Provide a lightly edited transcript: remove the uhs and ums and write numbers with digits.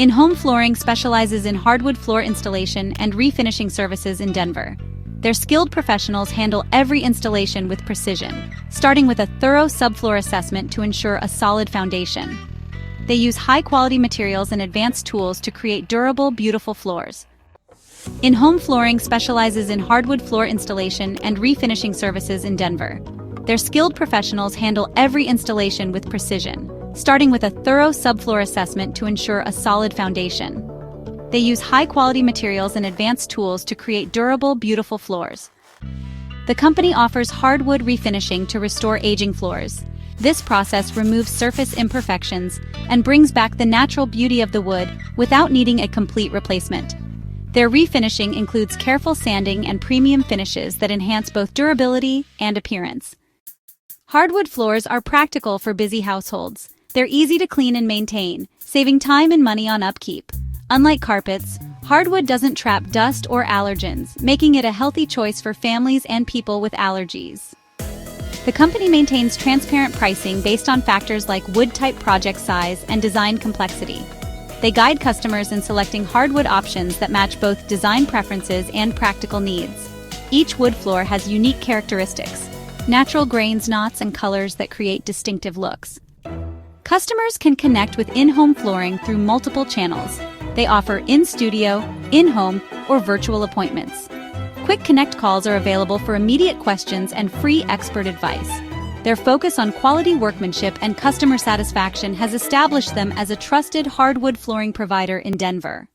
In-Home Flooring specializes in hardwood floor installation and refinishing services in Denver. Their skilled professionals handle every installation with precision, starting with a thorough subfloor assessment to ensure a solid foundation. They use high-quality materials and advanced tools to create durable, beautiful floors. In-Home Flooring specializes in hardwood floor installation and refinishing services in Denver. Their skilled professionals handle every installation with precision, starting with a thorough subfloor assessment to ensure a solid foundation. They use high-quality materials and advanced tools to create durable, beautiful floors. The company offers hardwood refinishing to restore aging floors. This process removes surface imperfections and brings back the natural beauty of the wood without needing a complete replacement. Their refinishing includes careful sanding and premium finishes that enhance both durability and appearance. Hardwood floors are practical for busy households. They're easy to clean and maintain, saving time and money on upkeep. Unlike carpets, hardwood doesn't trap dust or allergens, making it a healthy choice for families and people with allergies. The company maintains transparent pricing based on factors like wood type, project size, and design complexity. They guide customers in selecting hardwood options that match both design preferences and practical needs. Each wood floor has unique characteristics, natural grains, knots, and colors that create distinctive looks. Customers can connect with In-Home Flooring through multiple channels. They offer in-studio, in-home, or virtual appointments. Quick connect calls are available for immediate questions and free expert advice. Their focus on quality workmanship and customer satisfaction has established them as a trusted hardwood flooring provider in Denver.